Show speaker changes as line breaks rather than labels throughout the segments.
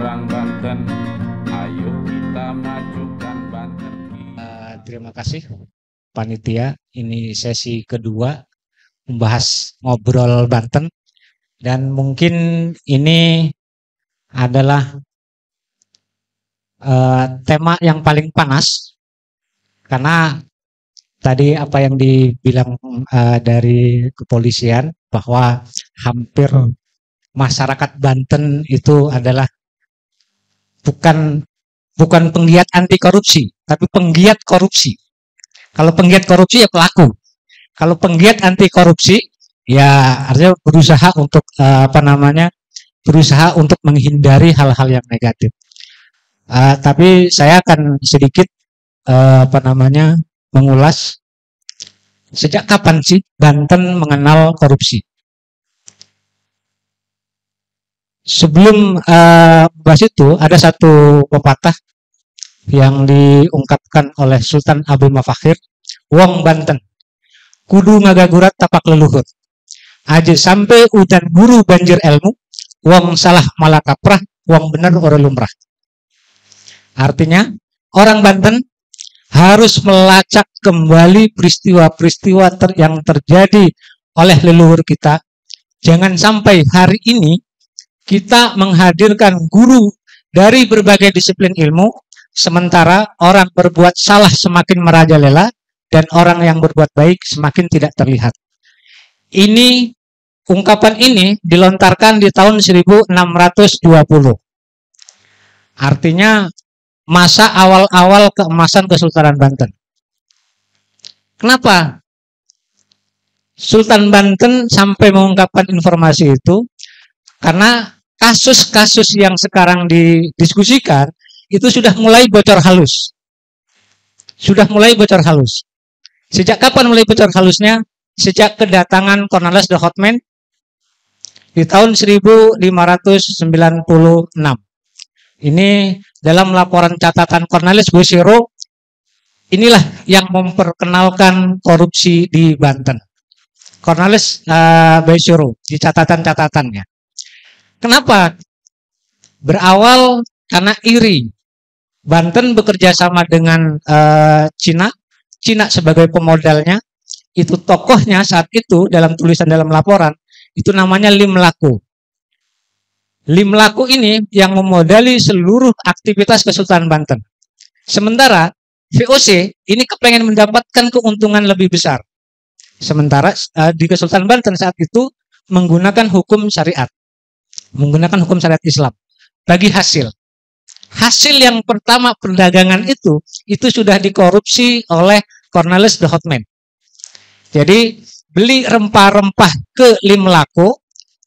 orang Banten, ayo kita majukan Banten.
Terima kasih panitia. Ini sesi kedua membahas ngobrol Banten, dan mungkin ini adalah tema yang paling panas karena tadi apa yang dibilang dari kepolisian bahwa hampir masyarakat Banten itu adalah bukan penggiat anti korupsi, tapi penggiat korupsi. Kalau penggiat korupsi ya pelaku. Kalau penggiat anti korupsi ya artinya berusaha untuk berusaha untuk menghindari hal-hal yang negatif. Tapi saya akan sedikit mengulas sejak kapan sih Banten mengenal korupsi. Sebelum bahas itu ada satu pepatah yang diungkapkan oleh Sultan Abdul Mafakhir, wong Banten kudu ngagagurat tapak leluhur, aja sampai udan guru banjir ilmu, wong salah malah kaprah, wong bener ora lumrah. Artinya orang Banten harus melacak kembali peristiwa-peristiwa yang terjadi oleh leluhur kita. Jangan sampai hari ini kita menghadirkan guru dari berbagai disiplin ilmu, sementara orang berbuat salah semakin merajalela dan orang yang berbuat baik semakin tidak terlihat. Ungkapan ini dilontarkan di tahun 1620. Artinya masa awal-awal keemasan Kesultanan Banten. Kenapa Sultan Banten sampai mengungkapkan informasi itu? Karena kasus-kasus yang sekarang didiskusikan itu sudah mulai bocor halus. Sejak kapan mulai bocor halusnya? Sejak kedatangan Cornelis de Houtman di tahun 1596. Ini dalam laporan catatan Cornelis Boissero, inilah yang memperkenalkan korupsi di Banten. Cornelis Boissero di catatan-catatannya. Kenapa? Berawal karena iri. Banten bekerja sama dengan Cina sebagai pemodalnya. Itu tokohnya saat itu dalam tulisan dalam laporan, itu namanya Lim Laku. Lim Laku ini yang memodali seluruh aktivitas Kesultanan Banten. Sementara VOC ini kepengen mendapatkan keuntungan lebih besar. Sementara di Kesultanan Banten saat itu menggunakan hukum syariat. Menggunakan hukum syariat Islam bagi hasil yang pertama perdagangan itu sudah dikorupsi oleh Cornelis de Houtman. Jadi beli rempah-rempah ke Lim Laku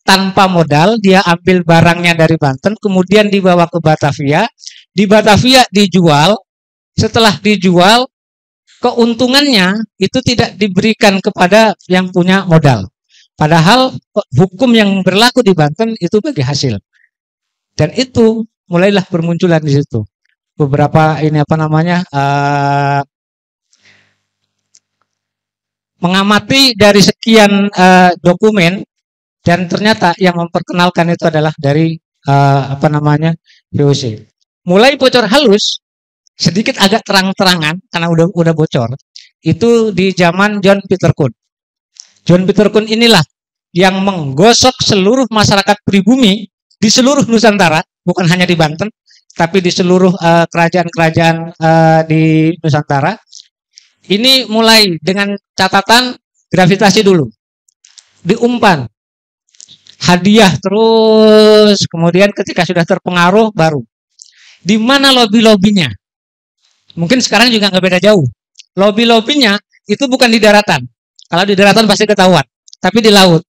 tanpa modal, dia ambil barangnya dari Banten, kemudian dibawa ke Batavia, di Batavia dijual. Setelah dijual, keuntungannya itu tidak diberikan kepada yang punya modal. Padahal hukum yang berlaku di Banten itu bagi hasil. Dan itu mulailah bermunculan di situ. Beberapa mengamati dari sekian dokumen, dan ternyata yang memperkenalkan itu adalah dari VOC. Mulai bocor halus, sedikit agak terang-terangan karena udah bocor. Itu di zaman John Peter Koon. John Peter Koon inilah yang menggosok seluruh masyarakat pribumi di seluruh Nusantara, bukan hanya di Banten, tapi di seluruh kerajaan-kerajaan di Nusantara. Ini mulai dengan catatan gravitasi dulu, diumpan, hadiah terus, kemudian ketika sudah terpengaruh baru. Di mana lobby-lobbynya? Mungkin sekarang juga nggak beda jauh. Lobby-lobbynya itu bukan di daratan. Kalau di daratan pasti ketahuan, tapi di laut.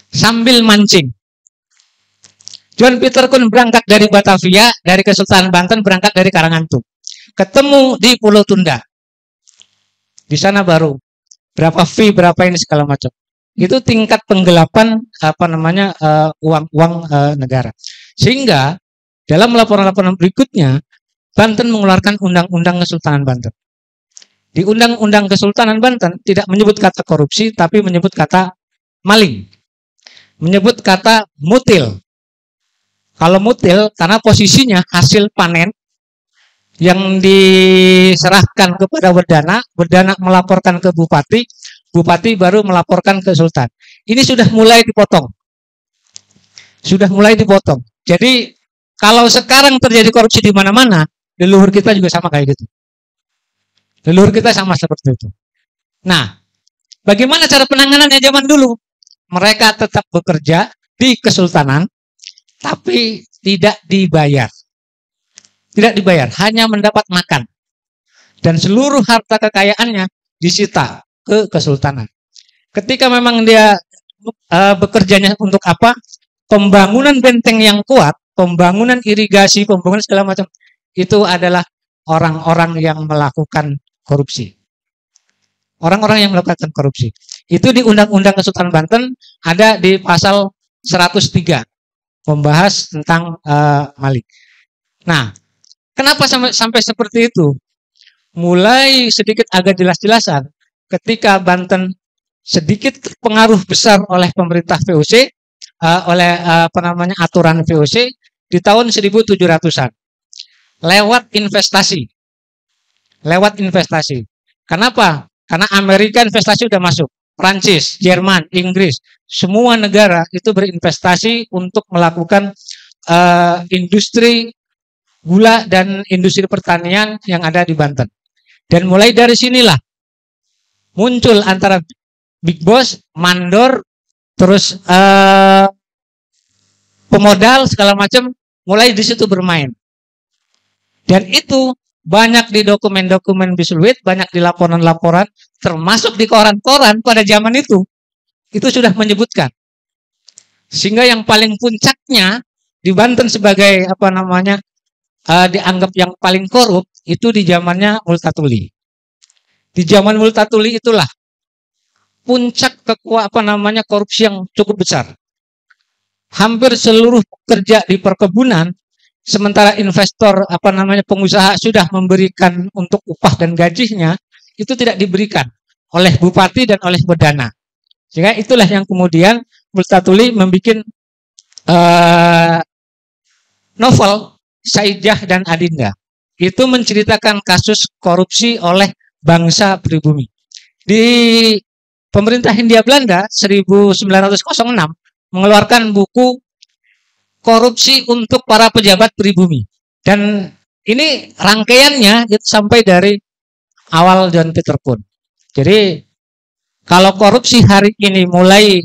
Sambil mancing. John Peter Koon berangkat dari Batavia, dari Kesultanan Banten, berangkat dari Karangantung. Ketemu di Pulau Tunda. Di sana baru berapa fee, berapa ini segala macam. Itu tingkat penggelapan uang negara. Sehingga dalam laporan-laporan berikutnya, Banten mengeluarkan Undang-Undang Kesultanan Banten. Di Undang-Undang Kesultanan Banten tidak menyebut kata korupsi, tapi menyebut kata maling, menyebut kata mutil. Kalau mutil karena posisinya hasil panen yang diserahkan kepada Berdana, Berdana melaporkan ke Bupati, Bupati baru melaporkan ke Sultan. Ini sudah mulai dipotong. Sudah mulai dipotong. Jadi kalau sekarang terjadi korupsi di mana-mana, leluhur kita juga sama kayak gitu. Leluhur kita sama seperti itu. Nah, bagaimana cara penanganannya zaman dulu? Mereka tetap bekerja di kesultanan, tapi tidak dibayar. Tidak dibayar, hanya mendapat makan. Dan seluruh harta kekayaannya disita ke kesultanan. Ketika memang dia bekerjanya untuk apa? Pembangunan benteng yang kuat, pembangunan irigasi, pembangunan segala macam, itu adalah orang-orang yang melakukan korupsi. Orang-orang yang melakukan korupsi. Itu di Undang-Undang Kesultanan Banten ada di pasal 103, membahas tentang malik. Nah, kenapa sampai seperti itu? Mulai sedikit agak jelas-jelasan ketika Banten sedikit terpengaruh besar oleh pemerintah VOC, oleh aturan VOC di tahun 1700-an. Lewat investasi. Lewat investasi. Kenapa? Karena Amerika investasi sudah masuk. Prancis, Jerman, Inggris, semua negara itu berinvestasi untuk melakukan industri gula dan industri pertanian yang ada di Banten. Dan mulai dari sinilah muncul antara big boss, mandor, terus pemodal segala macam, mulai di situ bermain. Dan itu banyak di dokumen-dokumen Bisulit, banyak di laporan-laporan, termasuk di koran-koran pada zaman itu sudah menyebutkan. Sehingga yang paling puncaknya di Banten sebagai dianggap yang paling korup itu di zamannya Multatuli. Di zaman Multatuli itulah puncak korupsi yang cukup besar. Hampir seluruh pekerja di perkebunan, sementara investor pengusaha sudah memberikan untuk upah dan gajinya, itu tidak diberikan oleh bupati dan oleh Berdana. Sehingga itulah yang kemudian Multatuli membuat novel Saidah dan Adinda. Itu menceritakan kasus korupsi oleh bangsa pribumi. Di pemerintah Hindia Belanda 1906 mengeluarkan buku Korupsi untuk para pejabat pribumi. Dan ini rangkaiannya itu sampai dari awal John Peter Koon. Jadi kalau korupsi hari ini mulai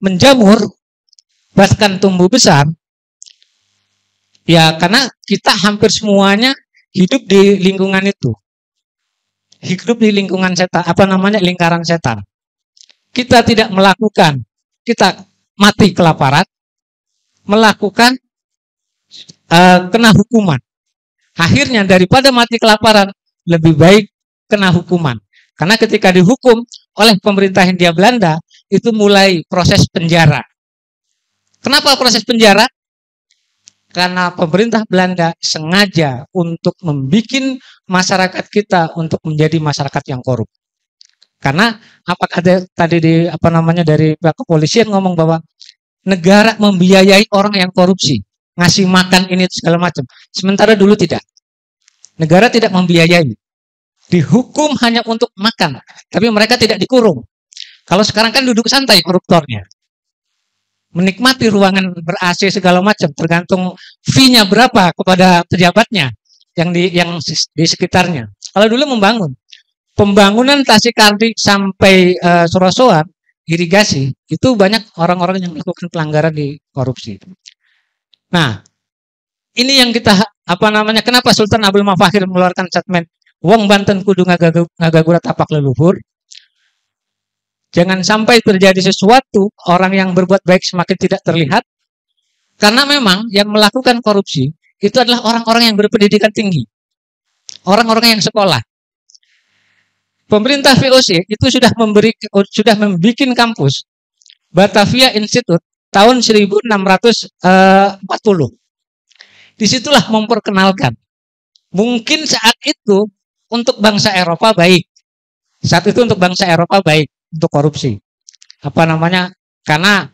menjamur bahkan tumbuh besar, ya karena kita hampir semuanya hidup di lingkungan itu. Hidup di lingkungan setan, lingkaran setan. Kita tidak melakukan, kita mati kelaparan, melakukan kena hukuman. Akhirnya daripada mati kelaparan, lebih baik kena hukuman. Karena ketika dihukum oleh pemerintah Hindia Belanda, itu mulai proses penjara. Kenapa proses penjara? Karena pemerintah Belanda sengaja untuk membuat masyarakat kita untuk menjadi masyarakat yang korup. Karena tadi dari pihak kepolisian ngomong bahwa negara membiayai orang yang korupsi, ngasih makan ini segala macam. Sementara dulu tidak. Negara tidak membiayai. Dihukum hanya untuk makan, tapi mereka tidak dikurung. Kalau sekarang kan duduk santai koruptornya. Menikmati ruangan ber-AC segala macam, tergantung fee-nya berapa kepada pejabatnya yang di sekitarnya. Kalau dulu membangun, pembangunan Tasik-Kardi sampai Sorosoan, irigasi, itu banyak orang-orang yang melakukan pelanggaran di korupsi. Nah, ini yang kita kenapa Sultan Abdul Mafahir mengeluarkan statement wong Banten kudu ngagagura tapak leluhur. Jangan sampai terjadi sesuatu, orang yang berbuat baik semakin tidak terlihat. Karena memang yang melakukan korupsi itu adalah orang-orang yang berpendidikan tinggi. Orang-orang yang sekolah. Pemerintah VOC itu sudah membuat kampus Batavia Institute tahun 1640. Disitulah memperkenalkan. Mungkin saat itu untuk bangsa Eropa baik. Saat itu untuk bangsa Eropa baik untuk korupsi. Karena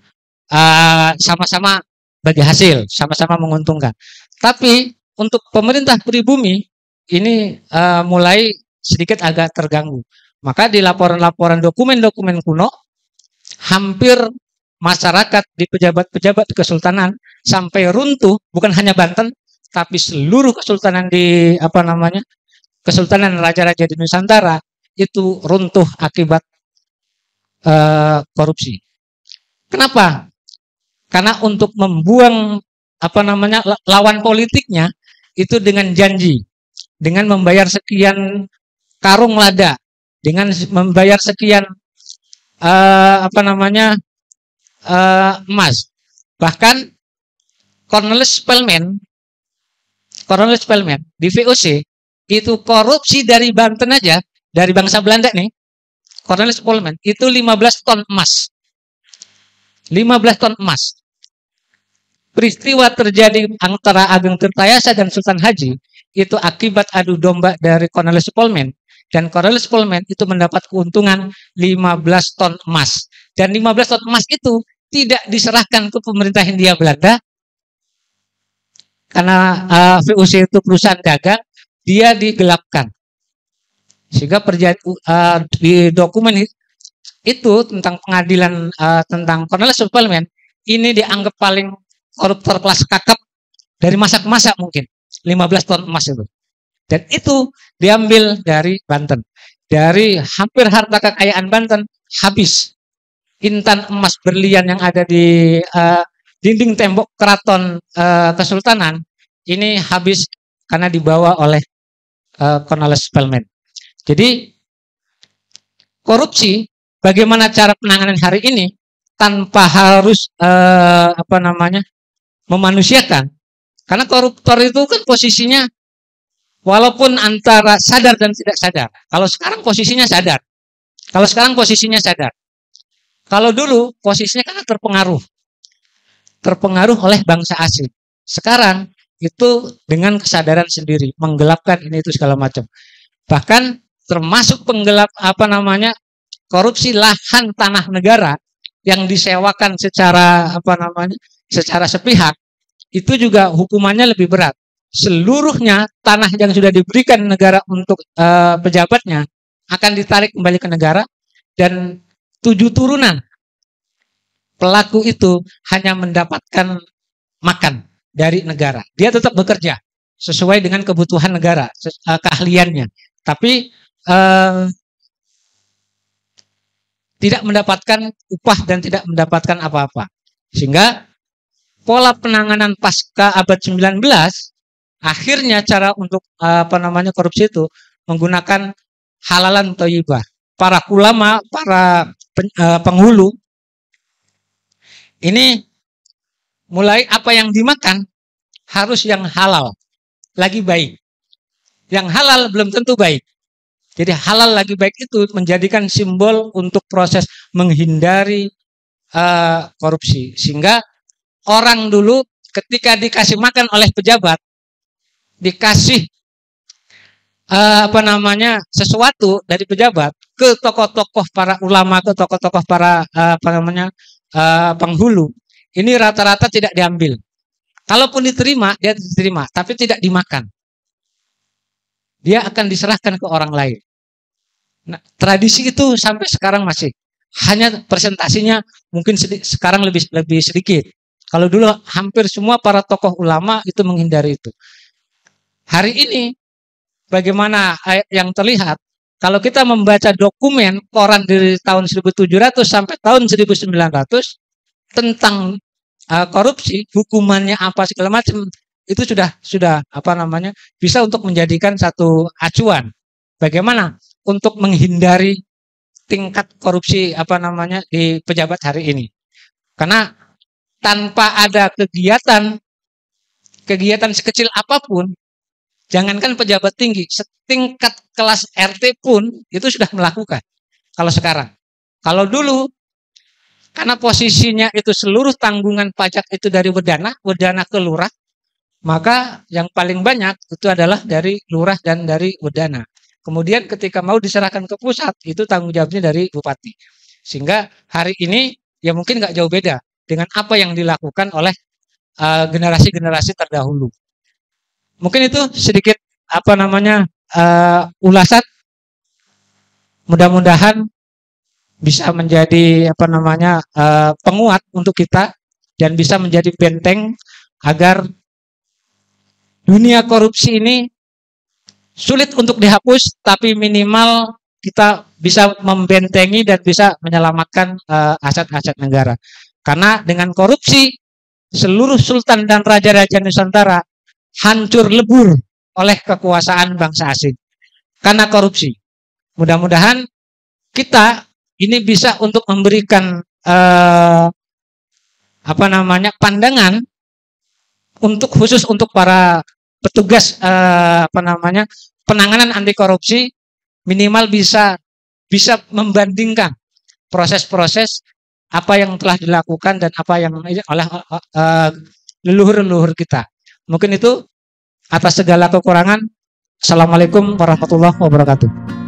sama-sama bagi hasil, sama-sama menguntungkan. Tapi untuk pemerintah pribumi ini mulai sedikit agak terganggu. Maka di laporan-laporan dokumen-dokumen kuno, hampir masyarakat di pejabat-pejabat kesultanan sampai runtuh, bukan hanya Banten, tapi seluruh kesultanan di Kesultanan Raja-Raja di Nusantara itu runtuh akibat korupsi. Kenapa? Karena untuk membuang lawan politiknya itu dengan janji, dengan membayar sekian karung lada, dengan membayar sekian emas. Bahkan Cornelis Spelman di VOC itu korupsi dari Banten aja, dari bangsa Belanda nih, Cornelis Spelman itu 15 ton emas. 15 ton emas. Peristiwa terjadi antara Ageng Tirtayasa dan Sultan Haji itu akibat adu domba dari Cornelis Spelman, dan Cornelis Spelman itu mendapat keuntungan 15 ton emas. Dan 15 ton emas itu tidak diserahkan ke pemerintah Hindia Belanda karena VOC itu perusahaan dagang, dia digelapkan. Sehingga di dokumen itu tentang pengadilan tentang Cornelis Spelman ini dianggap paling koruptor kelas kakap dari masa ke masa mungkin. 15 ton emas itu. Dan itu diambil dari Banten. Dari hampir harta kekayaan Banten habis. Intan emas berlian yang ada di dinding tembok keraton Kesultanan ini habis karena dibawa oleh Cornelis Spelman. Jadi korupsi, bagaimana cara penanganan hari ini tanpa harus memanusiakan. Karena koruptor itu kan posisinya walaupun antara sadar dan tidak sadar. Kalau sekarang posisinya sadar. Kalau dulu posisinya kan terpengaruh oleh bangsa asing. Sekarang itu dengan kesadaran sendiri, menggelapkan ini itu segala macam. Bahkan termasuk penggelap korupsi lahan tanah negara yang disewakan secara sepihak, itu juga hukumannya lebih berat. Seluruhnya tanah yang sudah diberikan negara untuk pejabatnya akan ditarik kembali ke negara, dan 7 turunan pelaku itu hanya mendapatkan makan dari negara. Dia tetap bekerja sesuai dengan kebutuhan negara, keahliannya, tapi tidak mendapatkan upah dan tidak mendapatkan apa-apa. Sehingga pola penanganan pasca abad 19 akhirnya cara untuk korupsi itu menggunakan halalan thayyibah. Para ulama, para penghulu ini mulai apa yang dimakan harus yang halal, lagi baik. Yang halal belum tentu baik. Jadi halal lagi baik itu menjadikan simbol untuk proses menghindari korupsi. Sehingga orang dulu ketika dikasih makan oleh pejabat, dikasih sesuatu dari pejabat ke tokoh-tokoh para ulama, ke tokoh-tokoh para penghulu, ini rata-rata tidak diambil. Kalaupun diterima, dia diterima, tapi tidak dimakan. Dia akan diserahkan ke orang lain. Nah, tradisi itu sampai sekarang masih. Hanya presentasinya mungkin sekarang lebih sedikit. Kalau dulu hampir semua para tokoh ulama itu menghindari itu. Hari ini bagaimana yang terlihat, kalau kita membaca dokumen koran dari tahun 1700 sampai tahun 1900 tentang korupsi, hukumannya apa segala macam, itu sudah bisa untuk menjadikan satu acuan bagaimana untuk menghindari tingkat korupsi di pejabat hari ini. Karena tanpa ada kegiatan sekecil apapun, jangankan pejabat tinggi, setingkat kelas RT pun itu sudah melakukan. Kalau sekarang, kalau dulu karena posisinya itu seluruh tanggungan pajak itu dari wedana ke lurah, maka yang paling banyak itu adalah dari lurah dan dari wedana. Kemudian ketika mau diserahkan ke pusat, itu tanggung jawabnya dari bupati. Sehingga hari ini ya mungkin nggak jauh beda dengan apa yang dilakukan oleh generasi-generasi terdahulu. Mungkin itu sedikit ulasan. Mudah-mudahan bisa menjadi penguat untuk kita dan bisa menjadi benteng agar dunia korupsi ini sulit untuk dihapus, tapi minimal kita bisa membentengi dan bisa menyelamatkan aset-aset negara. Karena dengan korupsi seluruh sultan dan raja-raja Nusantara hancur lebur oleh kekuasaan bangsa asing karena korupsi. Mudah-mudahan kita ini bisa untuk memberikan pandangan untuk khusus untuk para petugas penanganan anti korupsi, minimal bisa membandingkan proses-proses apa yang telah dilakukan dan apa yang oleh leluhur-leluhur kita. Mungkin itu atas segala kekurangan. Assalamualaikum warahmatullahi wabarakatuh.